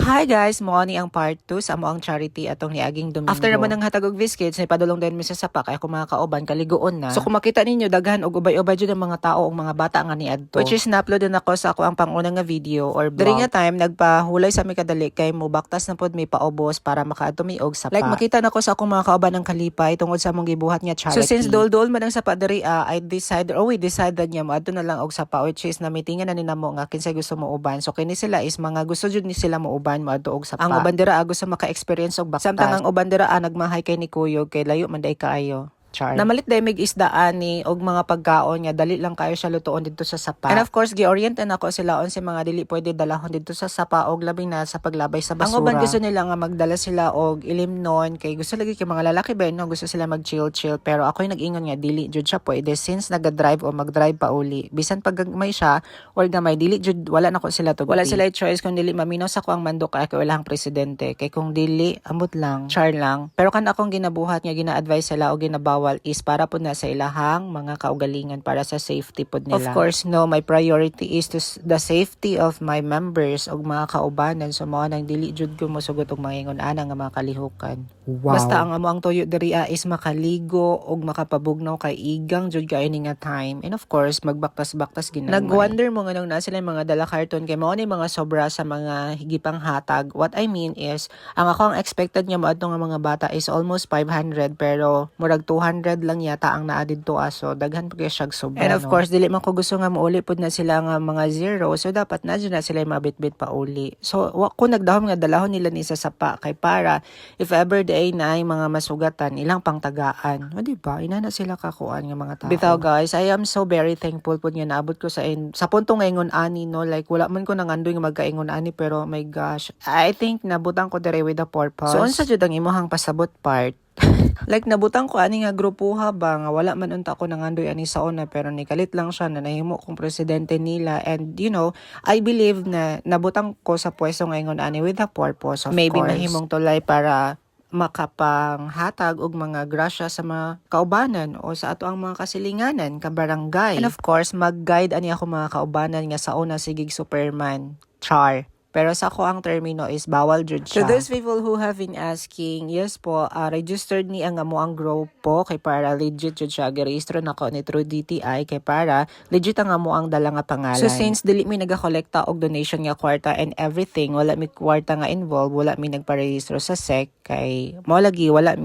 Hi guys, mo ni ang part 2 sa amo ang charity atong niaging Domingo. After naman ng hatag og biscuits, ni padulong din mi sa sapa kay ako mga kauban kaligoon na. So kung makita ninyo daghan og ubay-ubay jud ang mga tao og mga bata nga niadto. Which is na-upload din ako sa ako ang pangunang nga video or vlog. Diri nga time nagpahulay sa mi kadali kay mo baktas na pod may paubos para makaadto mi og sapa. Like makita nako sa akong mga kauban ng kalipay tungod sa among gibuhat nga charity. So since dol-dol man ang sapa diri we decided niya mo adto na lang og sapa, which is na meetingan na ni namo nga kinsay gusto mo uban. So kini sila is mga gusto jud ni sila mo uban moadto og sapa. Ang uban dira gusto maka-experience og baktas. Samtang ang uban dira nagmahay kay ni Kuyog kay layo man day kaayo. Char. Namalit day mig isdaan ni og mga pagkaon nga dali lang kayo siya lutuon dito sa sapa. And of course gi-orient na ako sila on sa mga dili pwede dalahon dito sa sapa og labi na sa paglabay sa basura. Ang uban gusto nila nga magdala sila og ilimnon kay gusto lagi kay mga lalaki ba no gusto sila mag chill pero ako nag-ingon nga dili jud siya pwede since naga-drive o mag-drive pa uli. Bisan pag may siya or gamay dili jud wala na ko sila to. Wala sila choice kung dili maminaw sa ko ang mandok kay wala ang presidente kay kung dili amot lang char lang. Pero kan akong ginabuhat nga gina-advise sila o ginabawal is para po na sa ilahang mga kaugalingan para sa safety po nila. Of course, no, my priority is to the safety of my members og mga kaubanan. So, mga nang dili jud ko mosugot og mga ingon-ana nga mga kalihukan. Wow. Basta ang amo ang tuyo diri is makaligo og makapabugnaw kay igang jud kay ini nga time. And of course, magbaktas-baktas ginamay. Nag-wonder mo nga nung na sila mga dala karton kay mao ni mga sobra sa mga higipang hatag. What I mean is, ang ako ang expected nga moadto nga mga bata is almost 500 pero murag 200 lang yata ang naa didto aso daghan pa kay siyag sobra. And of course dili man ko gusto nga mauli pud na sila nga mga zero, so dapat na dyan na sila mabitbit pa uli. So ko nagdahom nga dalahon nila ni sa sapa kay para if ever day na ay mga masugatan ilang pangtagaan, o di ba ina na sila kakuan nga mga tao. Bitaw guys, I am so very thankful pud nga naabot ko sa punto nga ingon ani no, like wala man ko nangandoy nga magkaingon ani pero oh my gosh, I think nabutan ko dire with a purpose. So unsa jud ang imuhang pasabot part? Like nabutang ko ani nga grupuha ba nga wala man unta ko nangandoy ani sa una pero nikalit lang siya na nahimo kong presidente nila, and you know I believe na nabutang ko sa pwesto nga ingon ani with a purpose. Of maybe course, mahimong tulay para makapanghatag og mga grasya sa mga kaubanan o sa ato ang mga kasilinganan ka barangay. And of course mag-guide ani ako mga kaubanan nga sa una sigig Superman. Char. Pero sa ako ang termino is bawal jud siya. To those people who have been asking, yes po, registered ni ang amo ang grupo kay para legit jud siya. Girehistro nako ni True DTI kay para legit ang amo ang dala nga pangalan. So since dili mi nagakolekta og donation nga kwarta and everything, wala mi kwarta nga involved, wala mi nagparehistro sa SEC kay mao lagi walay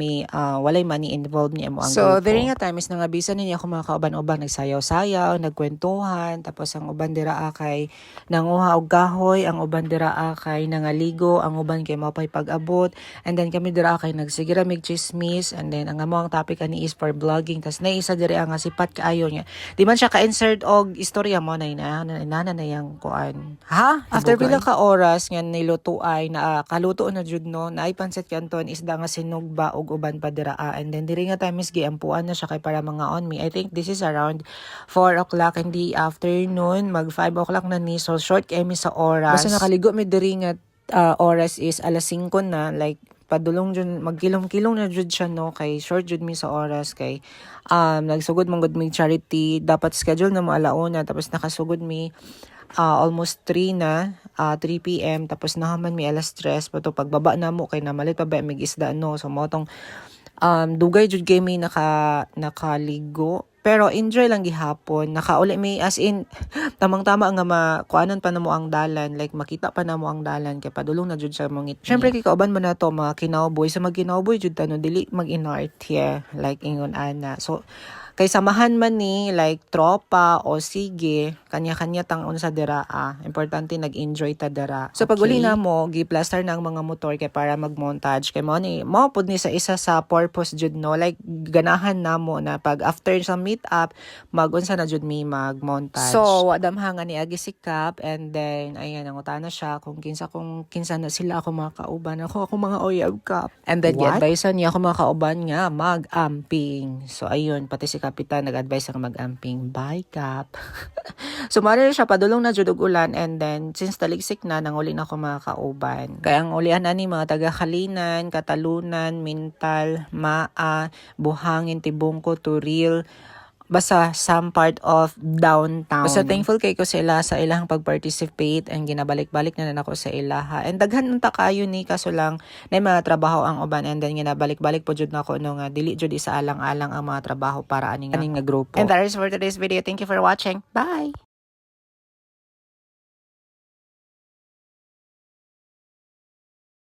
money involved ni amo ang grupo. So diri nga time is nangabisan ninyo ako mga kauban-uban nagsayaw-sayaw, nagkwentuhan, tapos ang uban dira kay nanguha og kahoy, ang uban dira kay nangaligo, ang uban kay mapay pag-abot, and then kami dira kay nagsigira mig chismis, and then ang amo ang topic ani is for vlogging. Tas naisa diri nga sipat kaayo niya. Di man siya ka-insert og istorya mo na yang kuan. Ha? After pila ka oras nga niluto ay kaluto na jud no, naay pansit kanton isda nga sinugba og uban pa dira. And then diri nga time is giampuan na siya kay para mga on me. I think this is around 4 o'clock in the afternoon, mag 5 o'clock na ni, so short kami sa oras. Basta nakaligo mi diri nga oras is alas 5 na, like padulong jud magkilom-kilom na jud siya no, kay short jud mi sa oras kay nagsugod man gud mi charity, dapat schedule na mo alauna, tapos nakasugod mi almost 3 na 3 PM, tapos nahaman mi alas 3 pato pagbaba na mo kay namalit pa ba mig isda no. So mo tong dugay jud kay mi nakaligo pero enjoy lang gihapon. Nakauli mi as in tamang-tama nga makuanan pa namo ang dalan, like makita pa namo ang dalan kay padulong na jud siya mongit. Syempre kay kauban man na to mga kinawboy, sa mga kinawboy jud tano dili mag-inart here like ingon ana. So kay samahan man ni like tropa o sige kanya-kanya tang unsa dira importante nag-enjoy ta dira. So pag uli na mo gi-plaster na ang mga motor kay para mag-montage kay mo pud ni sa isa sa purpose jud no, like ganahan namo na pag after sa meet up mag-unsa na jud mi mag-montage. So wadamhangan ni agi sikap, and then ayan nangutana siya kung kinsa na sila ako mga kauban, ako mga oyab kap, and then gi-advise niya ako mga kauban nga mag-amping. So ayun pati si kapitan nag-advise nga mag-amping. Bye kap. So mara siya padulong na jud og ulan, and then since taligsik na nanguli na ako mga kauban. Kaya ang ulian ani mga taga Kalinan, Katalunan, Mintal, Maa, Buhangin, Tibungko, Turil, basta some part of downtown. Basta thankful kay ko sila sa ilang pag-participate and ginabalik-balik na ako sa ilaha. And daghan unta kayo ni kaso lang na mga trabaho ang uban and then ginabalik-balik po jud nako no nga dili jud isa alang-alang ang mga trabaho para aning nga grupo. And that is for today's video. Thank you for watching. Bye!